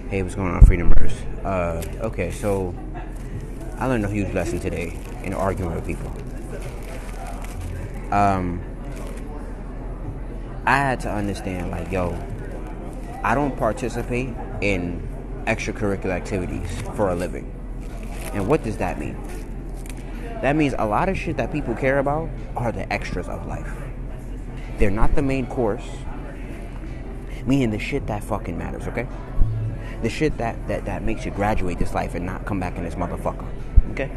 Hey, what's going on, Freedomers? Okay, so I learned a huge lesson today in arguing with people. I had to understand, like, yo, I don't participate in extracurricular activities for a living. And what does that mean? That means a lot of shit that people care about are the extras of life. They're not the main course, meaning the shit that fucking matters, okay? The shit that makes you graduate this life and not come back in this motherfucker, okay?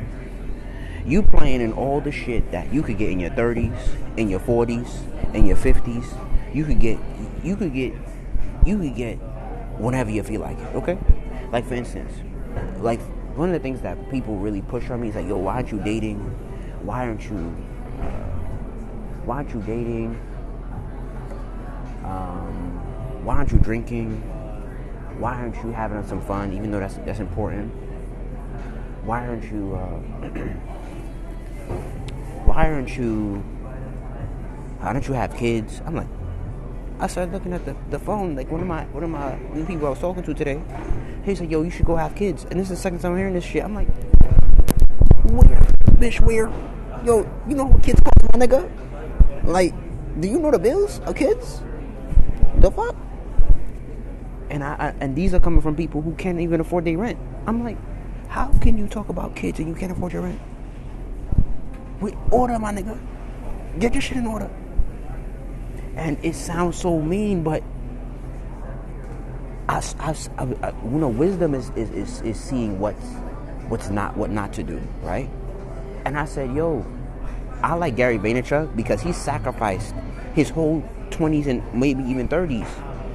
You playing in all the shit that you could get in your 30s, in your 40s, in your 50s. You could get whenever you feel like it, okay? Like, for instance, like, one of the things that people really push on me is like, yo, why aren't you dating? Why aren't you dating? Why aren't you drinking? Why aren't you having some fun, even though that's important? Why aren't you have kids? I'm like, I started looking at the phone, like one of the people I was talking to today. He said, yo, you should go have kids. And this is the second time I'm hearing this shit. I'm like, where? Bitch, where? Yo, you know what kids cost, my nigga? Like, do you know the bills of kids? The fuck? And these are coming from people who can't even afford their rent. I'm like, how can you talk about kids and you can't afford your rent? Wait, order, my nigga. Get your shit in order. And it sounds so mean, but wisdom is seeing what not to do, right? And I said, yo, I like Gary Vaynerchuk because he sacrificed his whole 20s and maybe even 30s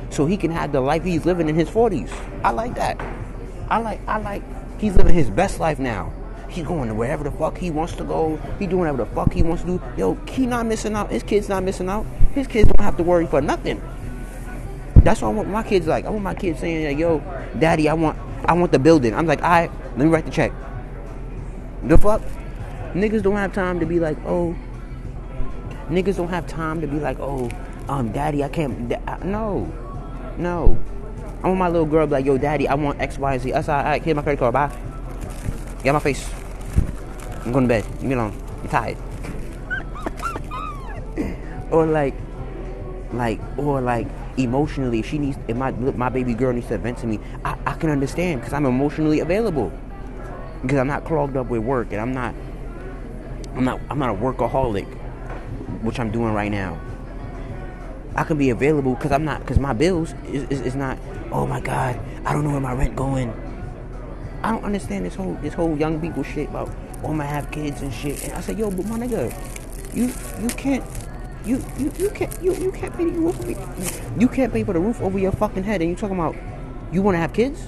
so he can have the life he's living in his 40s. I like that. I like he's living his best life now. He's going to wherever the fuck he wants to go. He doing whatever the fuck he wants to do. Yo, he not missing out. His kids not missing out. His kids don't have to worry for nothing. That's what I want my kids like. I want my kids saying, like, yo, daddy, I want the building. I'm like, all right, let me write the check. The fuck? Niggas don't have time to be like, oh. Niggas don't have time to be like, oh, daddy, I can't. No. I want my little girl to be like, yo, daddy, I want X, Y, and Z. All right, here's my credit card, bye. Get my face. I'm going to bed. Leave me alone. I'm tired. or like emotionally, if my baby girl needs to vent to me, I can understand because I'm emotionally available. Because I'm not clogged up with work and I'm not a workaholic, which I'm doing right now. I can be available because my bills is not, oh my God, I don't know where my rent going. I don't understand this whole young people shit about, oh, I'm gonna have kids and shit. And I said, yo, but my nigga, you can't pay the roof. You can't pay for the roof over your fucking head, and you talking about you want to have kids?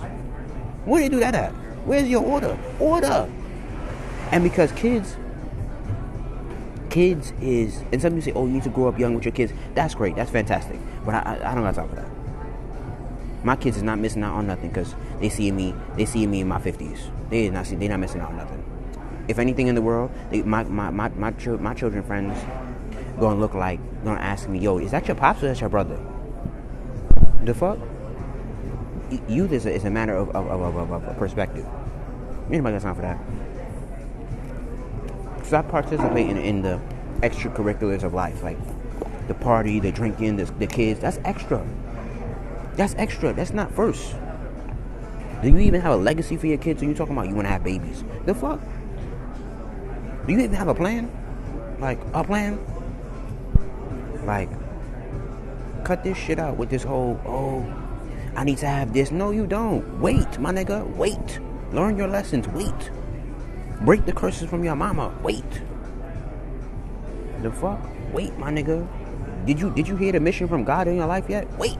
Where do they do that at? Where's your order? And because kids is, and some people say, oh, you need to grow up young with your kids. That's great, that's fantastic. But I don't got time for that. My kids is not missing out on nothing because they see me in my 50s. They're not missing out on nothing. If anything in the world, my children friends gonna ask me, yo, is that your pops or that's your brother? The fuck? Youth is a matter of perspective. Anybody got time for that? Stop participating in the extracurriculars of life, like the party, the drinking, the kids. That's extra. That's not first. Do you even have a legacy for your kids? Or you talking about you want to have babies? The fuck? Do you even have a plan? Like, a plan? Like, cut this shit out with this whole, oh, I need to have this. No, you don't. Wait, my nigga. Wait. Learn your lessons. Wait. Break the curses from your mama. Wait. The fuck? Wait, my nigga. Did you hear the mission from God in your life yet? Wait.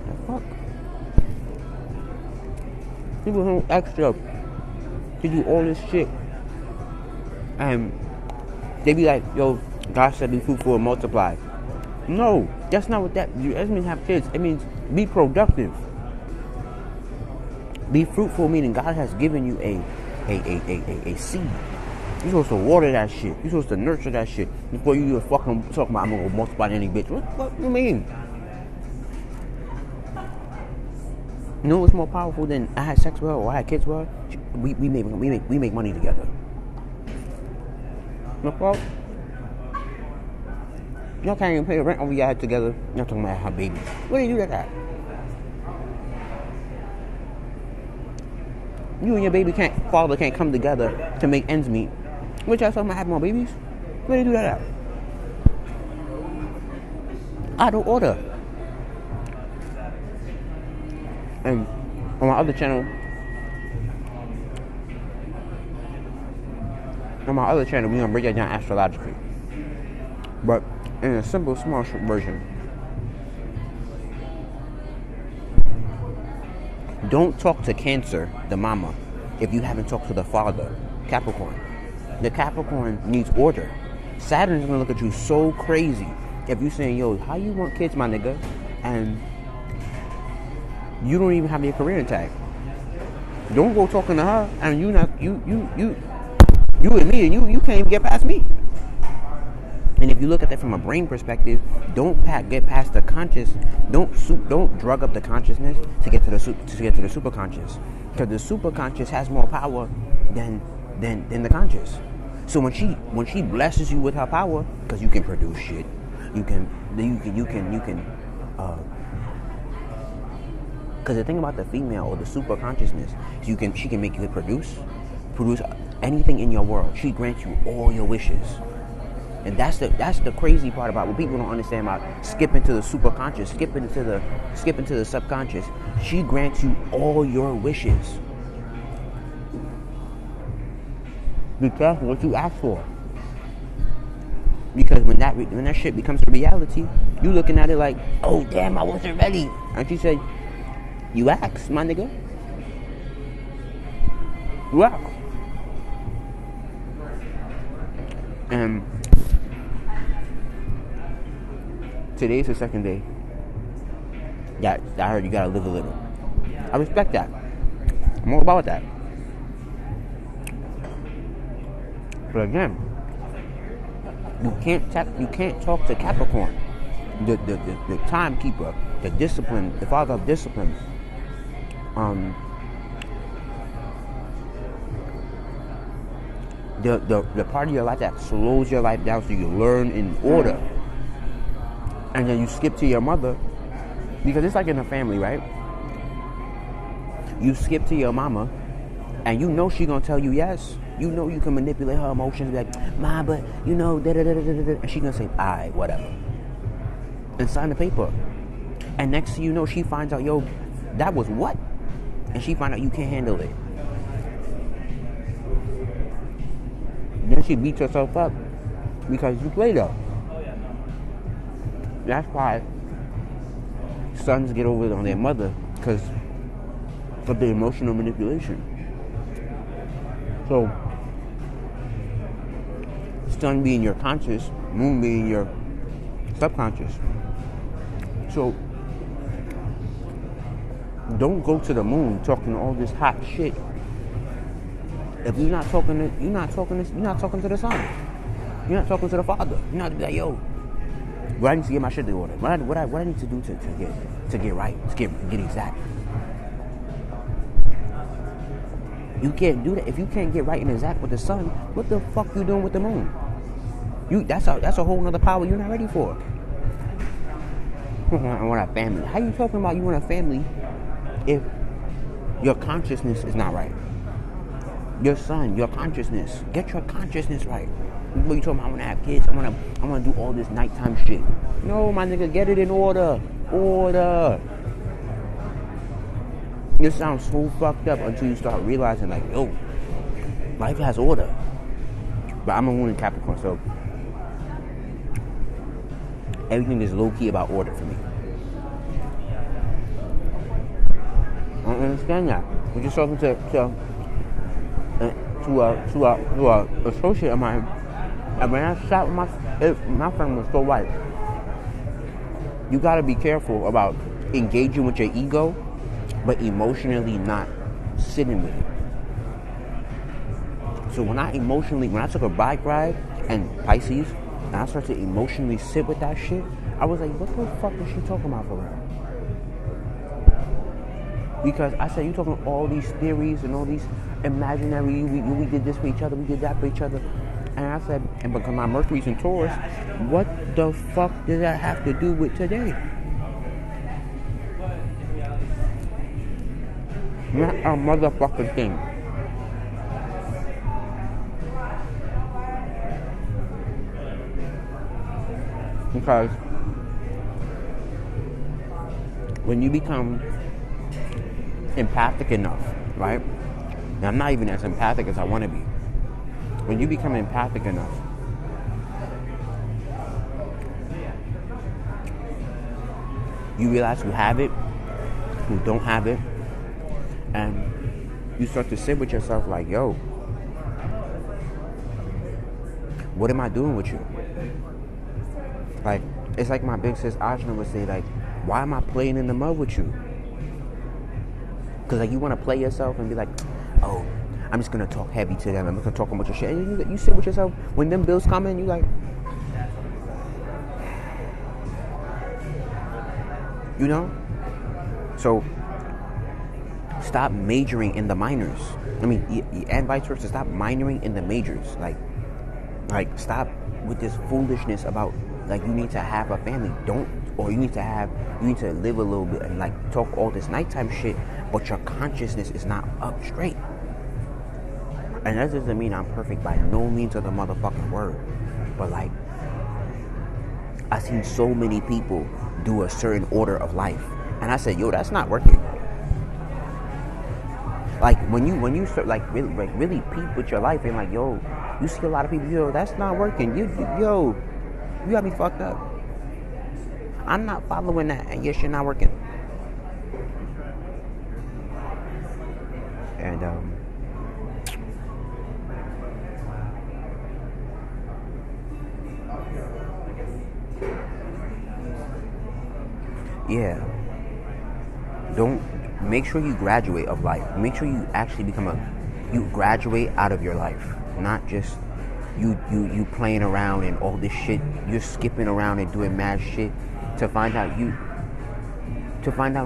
The fuck? People who extra to do all this shit, and they be like, yo, God said be fruitful and multiply. No, that's not what that means. Have kids. It means be productive. Be fruitful, meaning God has given you a seed. You're supposed to water that shit. You're supposed to nurture that shit before you just fucking talking about I'm gonna go multiply any bitch. What you mean? You know what's more powerful than I had sex with her or I had kids with her? We make money together. No problem. Y'all can't even pay the rent over your head together. Y'all talking about her baby. Where do you do that at? You and your baby father can't come together to make ends meet. What y'all talking about having more babies? Where do you do that at? Out of order. And on my other channel, we're gonna break that down astrologically. But in a simple, small version, don't talk to Cancer, the mama, if you haven't talked to the father, Capricorn. The Capricorn needs order. Saturn's gonna look at you so crazy if you saying, yo, how you want kids, my nigga, and you don't even have your career intact. Don't go talking to her and you and me, and you can't even get past me. And if you look at that from a brain perspective, don't get past the conscious. Don't drug up the consciousness to get to the superconscious, because the superconscious has more power than the conscious. So when she blesses you with her power, because you can produce shit, because the thing about the female or the super consciousness, she can make you produce anything in your world. She grants you all your wishes. And that's the crazy part about what people don't understand about skipping to the superconscious, skipping to the subconscious. She grants you all your wishes. Be careful what you ask for, because when that shit becomes a reality, you looking at it like, oh damn, I wasn't ready. And she said, you asked, my nigga. You asked. And today's the second day. Yeah, I heard you gotta live a little. I respect that. I'm all about that. But again, you can't talk to Capricorn, the timekeeper, the discipline, the father of discipline. The part of your life that slows your life down so you learn in order, and then you skip to your mother, because it's like in a family, right? You skip to your mama, and you know she gonna tell you yes. You know you can manipulate her emotions, be like, ma, but you know, and she gonna say, alright, whatever, and sign the paper. And next thing you know, she finds out, yo, that was what? And she find out you can't handle it. Then she beats herself up because you played her. That's why sons get over on their mother, because of the emotional manipulation. So, sun being your conscious, moon being your subconscious. So, don't go to the moon talking all this hot shit. If you're not talking to the sun. You're not talking to the father. You're not like, yo, what I need to get my shit in order. What I need to do to get right, to get exact. You can't do that. If you can't get right and exact with the sun, what the fuck you doing with the moon? That's a whole other power you're not ready for. I want a family. How you talking about you want a family if your consciousness is not right? Your son, your consciousness. Get your consciousness right. What you talking about? I want to have kids. I want to do all this nighttime shit. No, my nigga, get it in order. Order. This sounds so fucked up until you start realizing, like, yo, life has order. But I'm a moon in Capricorn, so everything is low key about order for me. I don't understand that. We're just talking to an associate of mine, and when I sat with my friend was so white. You gotta be careful about engaging with your ego, but emotionally not sitting with it. So when I took a bike ride and Pisces, and I started to emotionally sit with that shit, I was like, what the fuck is she talking about for real? Because I said, you talking all these theories and all these imaginary, we did this for each other, we did that for each other. And I said, and because my Mercury's in Taurus, what the fuck does that have to do with today? Not a motherfucking thing. Because when you become empathic enough, right? Now, I'm not even as empathic as I want to be. When you become empathic enough, you realize who have it, who don't have it, and you start to sit with yourself like, yo, what am I doing with you? Like, it's like my big sis Ajna would say, like, why am I playing in the mud with you? Because, like, you want to play yourself and be like, oh, I'm just going to talk heavy to them. I'm just going to talk about your shit. And you sit with yourself. When them bills come in, you like, you know? So, stop majoring in the minors. I mean, and vice versa. Stop minoring in the majors. Like, stop with this foolishness about, like, you need to have a family. You need to live a little bit and, like, talk all this nighttime shit, but your consciousness is not up straight. And that doesn't mean I'm perfect by no means of the motherfucking word. But, like, I've seen so many people do a certain order of life. And I said, yo, that's not working. Like, when you start, like, really peep with your life and, like, yo, you see a lot of people, yo, that's not working. You got me fucked up. I'm not following that, and your shit not working. And, yeah. Don't, make sure you graduate of life. Make sure you actually you graduate out of your life. Not just you playing around and all this shit. You're skipping around and doing mad shit to find out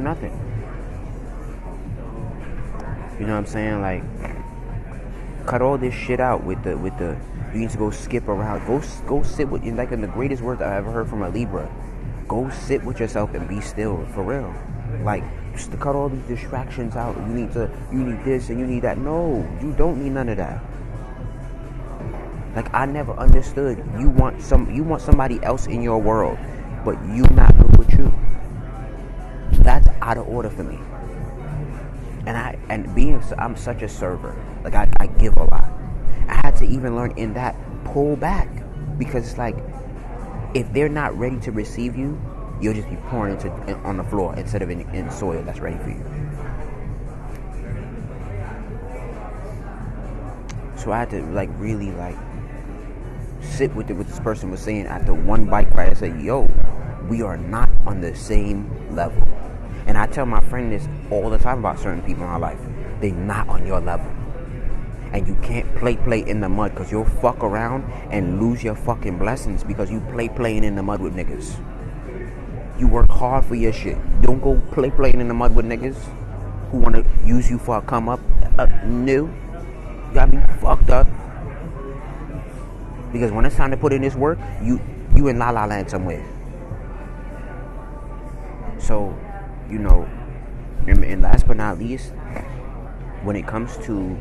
nothing. You know what I'm saying? Like, cut all this shit out with the you need to go skip around. Go sit with, like, in the greatest words I've ever heard from a Libra. Go sit with yourself and be still, for real. Like, just to cut all these distractions out. You need this and you need that. No, you don't need none of that. Like, I never understood. You want somebody else in your world, but you not good with you. That's out of order for me. And I'm such a server. Like, I give a lot. I had to even learn in that, pull back, because it's like, if they're not ready to receive you, you'll just be pouring on the floor instead of in soil that's ready for you. So I had to, like, really, like, sit with what this person was saying after one bike ride. I said, yo, we are not on the same level. And I tell my friend this all the time about certain people in my life. They're not on your level. And you can't play in the mud, because you'll fuck around and lose your fucking blessings because you playing in the mud with niggas. You work hard for your shit. Don't go playing in the mud with niggas who want to use you for a come up. No. You got me fucked up. Because when it's time to put in this work, you in La La Land somewhere. So, you know, and last but not least, when it comes to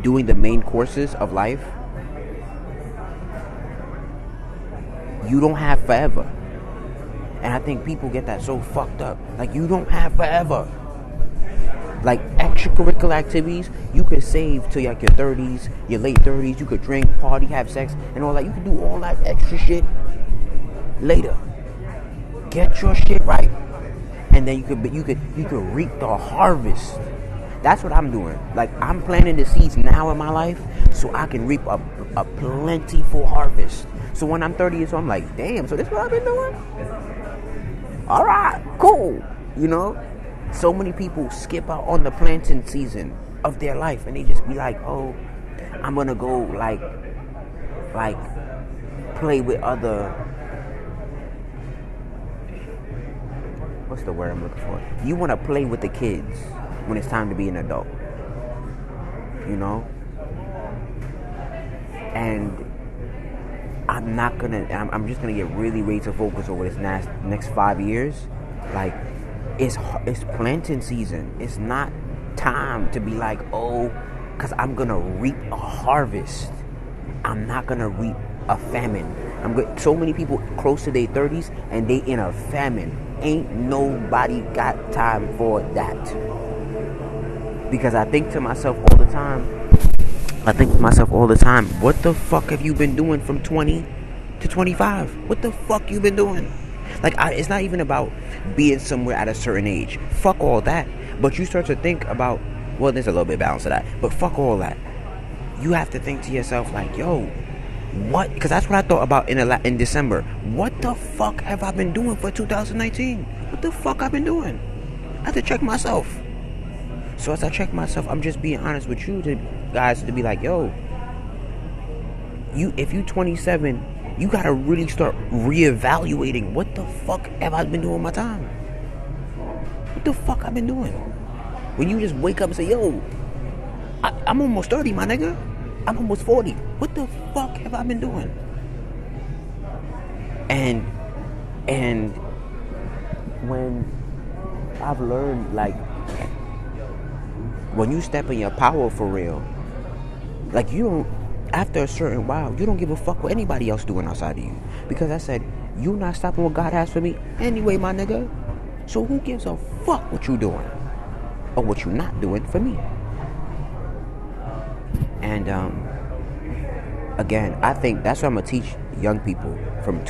doing the main courses of life, you don't have forever. And I think people get that so fucked up. Like, you don't have forever. Like, extracurricular activities, you could save till like your 30s, your late 30s. You could drink, party, have sex, and all that. You could do all that extra shit later. Get your shit right, and then you could reap the harvest. That's what I'm doing. Like, I'm planting the seeds now in my life so I can reap a plentiful harvest. So when I'm 30 years old, I'm like, damn, so this is what I've been doing? All right, cool. You know, so many people skip out on the planting season of their life, and they just be like, oh, I'm going to go, like, play with other what's the word I'm looking for? You want to play with the kids when it's time to be an adult. You know? And I'm just gonna get really razor focused over this next 5 years. Like, it's planting season. It's not time to be like, oh, because I'm gonna reap a harvest. I'm not gonna reap a famine. So many people close to their 30s and they in a famine. Ain't nobody got time for that. Because I think to myself all the time, what the fuck have you been doing from 20 to 25? What the fuck you been doing? Like, it's not even about being somewhere at a certain age. Fuck all that. But you start to think about, well, there's a little bit of balance to that. But fuck all that. You have to think to yourself like, yo, what? Because that's what I thought about in December. What the fuck have I been doing for 2019? What the fuck I've been doing? I have to check myself. So as I check myself, I'm just being honest with you guys to be like, yo, if you 27, you gotta really start reevaluating what the fuck have I been doing with my time? What the fuck I've been doing? When you just wake up and say, yo, I'm almost 30, my nigga. I'm almost 40. What the fuck have I been doing? And when I've learned, like, when you step in your power for real, like, after a certain while, you don't give a fuck what anybody else doing outside of you. Because I said, you not stopping what God has for me anyway, my nigga. So who gives a fuck what you doing or what you not doing for me? And again, I think that's what I'm gonna teach young people from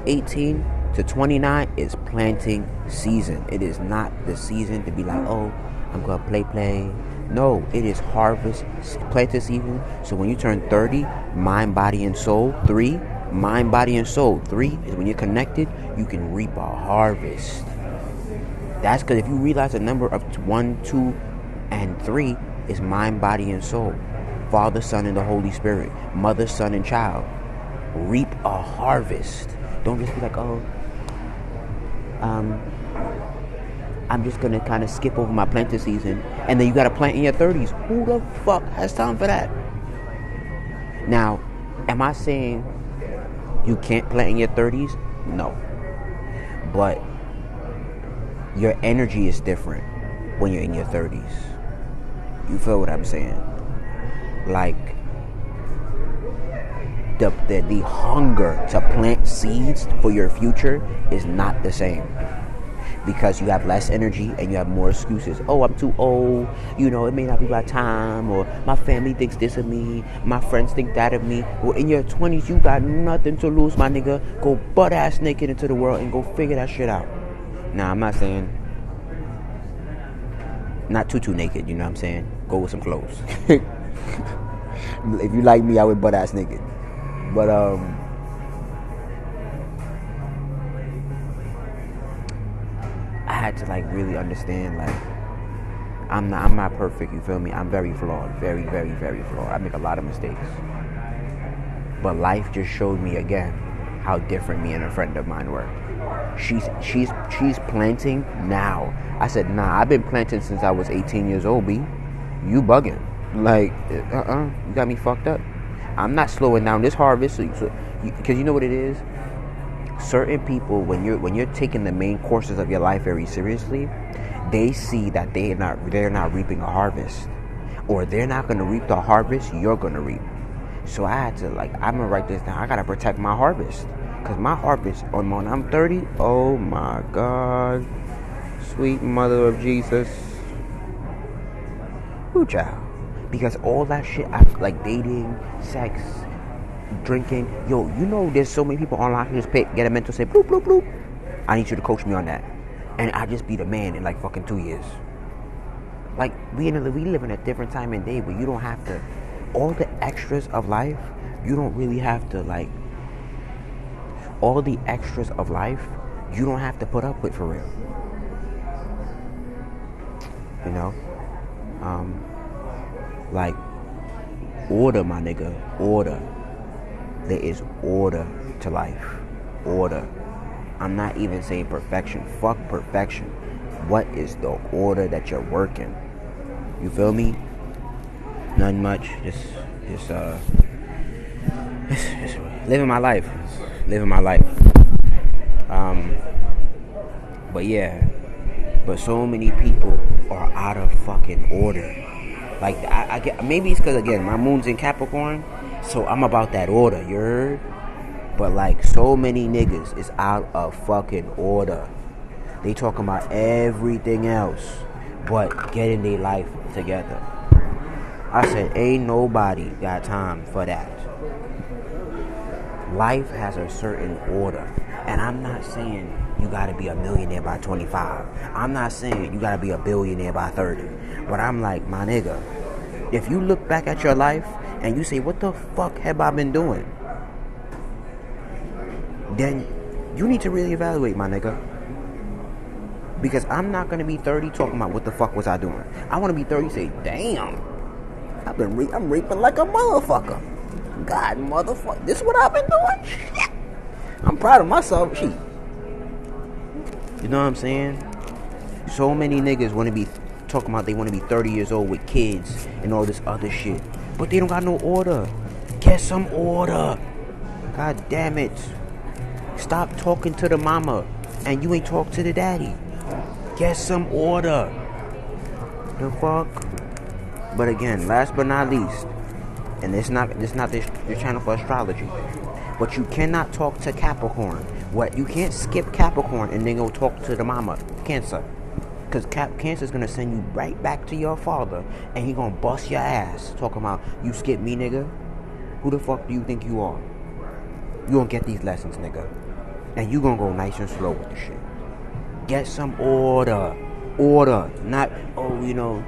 18 to 29 is planting season. It is not the season to be like, oh, I'm gonna play. No, it is harvest, planting season. So when you turn 30, mind, body, and soul. 3, mind, body, and soul. 3 is when you're connected, you can reap a harvest. That's because if you realize the number of 1, 2, and 3 is mind, body, and soul. Father, Son, and the Holy Spirit. Mother, Son, and child. Reap a harvest. Don't just be like, oh, I'm just going to kind of skip over my planting season. And then you got to plant in your 30s. Who the fuck has time for that? Now, am I saying you can't plant in your 30s? No. But your energy is different when you're in your 30s. You feel what I'm saying? Like, the hunger to plant seeds for your future is not the same. Because you have less energy and you have more excuses. Oh, I'm too old. You know, it may not be my time. Or my family thinks this of me. My friends think that of me. Well, in your 20s, you got nothing to lose, my nigga. Go butt-ass naked into the world and go figure that shit out. Now, I'm not saying not too naked, you know what I'm saying? Go with some clothes. If you like me, I would butt-ass naked. But, I had to, like, really understand, like, I'm not perfect, you feel me? I'm very flawed. Very, very, very flawed. I make a lot of mistakes. But life just showed me again how different me and a friend of mine were. She's planting now. I said, nah, I've been planting since I was 18 years old, B. You bugging. Like, you got me fucked up. I'm not slowing down this harvest, because you know what it is? Certain people, when you're taking the main courses of your life very seriously, they see that they're not reaping a harvest, or they're not going to reap the harvest you're going to reap. So I had to, like, I'm going to write this down. I got to protect my harvest, because my harvest when I'm 30, oh my God, sweet mother of Jesus, ooh, child. Because all that shit, like dating, sex, drinking, yo, you know, there's so many people online who just get a mental, say bloop bloop bloop. I need you to coach me on that, and I just be the man in like fucking 2 years. Like, we live in a different time and day where you don't have to, all the extras of life, you don't really have to, like, all the extras of life, you don't have to put up with for real. You know, like, order, my nigga, order. There is order to life. Order. I'm not even saying perfection. Fuck perfection. What is the order that you're working? You feel me? Nothing much. Just living my life. Living my life. But yeah. But so many people are out of fucking order. Like, I get, maybe it's because, again, my moon's in Capricorn, so I'm about that order, you heard? But, like, so many niggas is out of fucking order. They talking about everything else but getting their life together. I said, ain't nobody got time for that. Life has a certain order. And I'm not saying you gotta be a millionaire by 25. I'm not saying you gotta be a billionaire by 30. But I'm like, my nigga, if you look back at your life and you say, what the fuck have I been doing? Then you need to really evaluate, my nigga. Because I'm not gonna be 30 talking about what the fuck was I doing. I wanna be 30 say, damn, I'm reaping like a motherfucker. God, motherfucker, this is what I've been doing? Shit. I'm proud of myself. Shit. You know what I'm saying? So many niggas want to be talking about they want to be 30 years old with kids and all this other shit. But they don't got no order. Get some order. God damn it. Stop talking to the mama and you ain't talk to the daddy. Get some order. The fuck? But again, last but not least, and it's not this channel for astrology, but you cannot talk to Capricorn. What? You can't skip Capricorn and then go talk to the mama, Cancer. Because Cancer's going to send you right back to your father and he going to bust your ass. Talking about, you skip me, nigga? Who the fuck do you think you are? You going to get these lessons, nigga. And you going to go nice and slow with the shit. Get some order. Order. Not, oh, you know,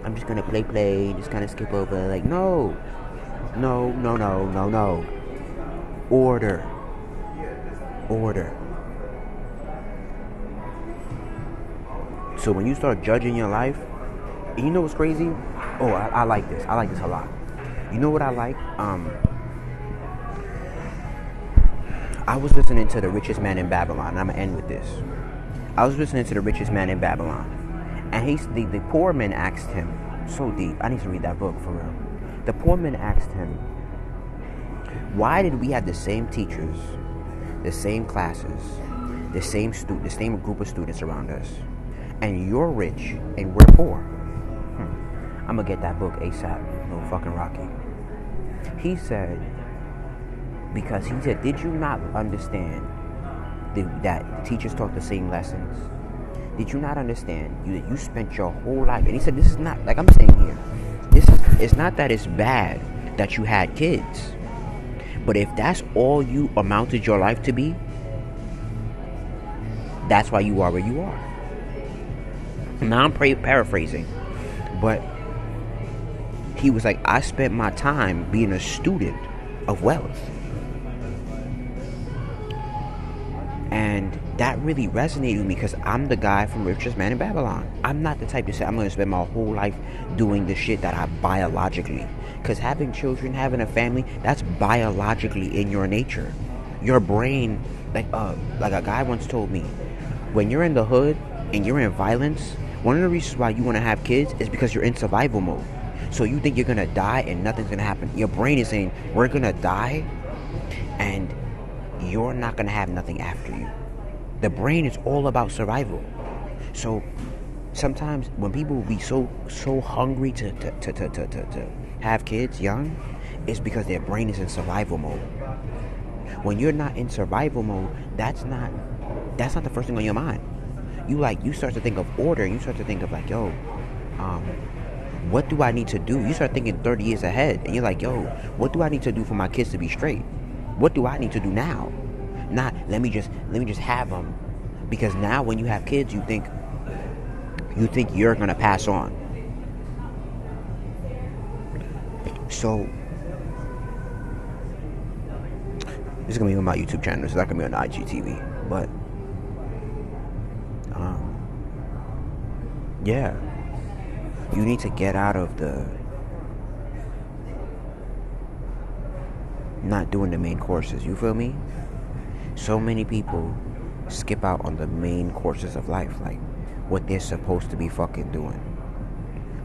I'm just going to play, just kind of skip over. Like, no. No. Order. So when you start judging your life, you know what's crazy? Oh, I like this. I like this a lot. You know what I like? I was listening to The Richest Man in Babylon. I'm going to end with this. I was listening to The Richest Man in Babylon. And the poor man asked him, so deep. I need to read that book for real. The poor man asked him, why did we have the same teachers, the same classes, the same group of students around us, and you're rich and we're poor? I'm gonna get that book ASAP. No fucking Rocky. He said, did you not understand that the teachers taught the same lessons? Did you not understand that you spent your whole life? And he said, this is not, like I'm saying here, it's not that it's bad that you had kids. But if that's all you amounted your life to be, that's why you are where you are. Now I'm paraphrasing, but he was like, I spent my time being a student of wealth. And that really resonated with me because I'm the guy from Richest Man in Babylon. I'm not the type to say I'm going to spend my whole life doing the shit that I biologically. Because having children, having a family, that's biologically in your nature. Your brain, like a guy once told me, when you're in the hood and you're in violence, one of the reasons why you want to have kids is because you're in survival mode. So you think you're going to die and nothing's going to happen. Your brain is saying, we're going to die and you're not going to have nothing after you. The brain is all about survival. So sometimes when people will be so hungry to have kids young, it's because their brain is in survival mode. When you're not in survival mode, that's not the first thing on your mind. You start to think of order. You start to think of like, yo, what do I need to do? You start thinking 30 years ahead, and you're like, yo, what do I need to do for my kids to be straight? What do I need to do now? Not let me just have them, because now when you have kids, you think you're gonna pass on. So this is gonna be on my YouTube channel. It's not gonna be on IGTV, but yeah, you need to get out of the not doing the main courses. You feel me? So many people skip out on the main courses of life, like what they're supposed to be fucking doing.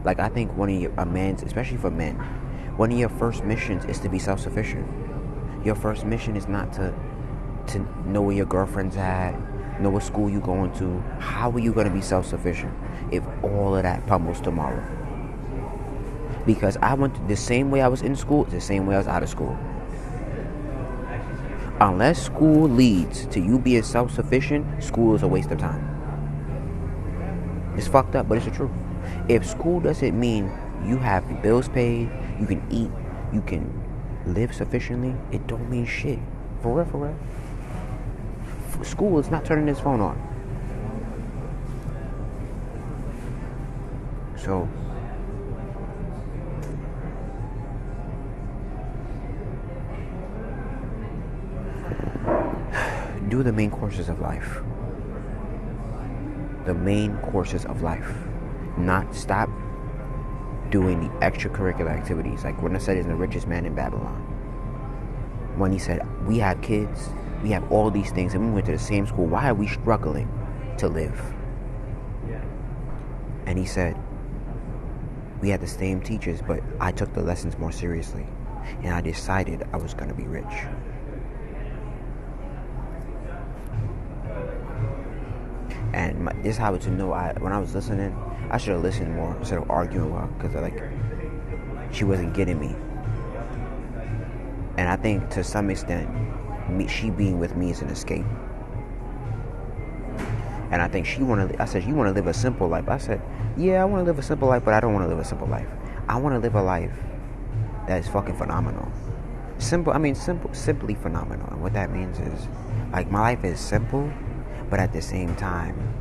Like, I think one of a man's, especially for men, one of your first missions is to be self-sufficient. Your first mission is not to know where your girlfriend's at, know what school you're going to. How are you going to be self-sufficient if all of that pummels tomorrow? Because I went the same way I was in school, the same way I was out of school. Unless school leads to you being self-sufficient, school is a waste of time. It's fucked up, but it's the truth. If school doesn't mean you have bills paid, you can eat, you can live sufficiently, it don't mean shit. For real, for real. School is not turning his phone on. So, do the main courses of life. The main courses of life. Not stop doing the extracurricular activities. Like when I said he's the richest man in Babylon. When he said, we have kids, we have all these things, and we went to the same school. Why are we struggling to live? And he said, we had the same teachers, but I took the lessons more seriously. And I decided I was going to be rich. And this is how to know. When I was listening, I should have listened more instead of arguing with her, because she wasn't getting me. And I think to some extent, she being with me is an escape. And I think I said, you want to live a simple life. I said, yeah, I want to live a simple life, but I don't want to live a simple life. I want to live a life that is fucking phenomenal. Simply phenomenal. And what that means is, like, my life is simple, but at the same time,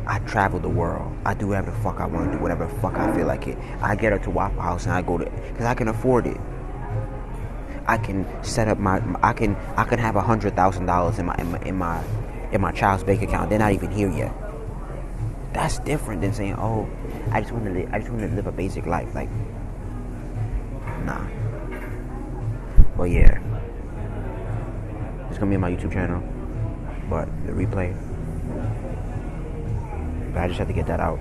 I travel the world. I do whatever the fuck I want to do, whatever the fuck I feel like it. I get up to Waffle House and I go to, because I can afford it. I can set up I can have $100,000 in my child's bank account. They're not even here yet. That's different than saying, oh, I just want to live a basic life. Like, nah. But yeah, it's gonna be on my YouTube channel. But the replay, but I just have to get that out.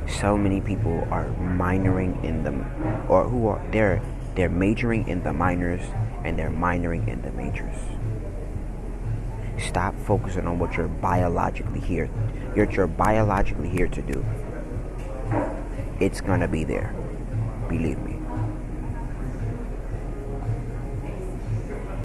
So many people are minoring in them, or they're majoring in the minors and they're minoring in the majors. Stop focusing on what you're biologically here to do. It's gonna be there, believe me.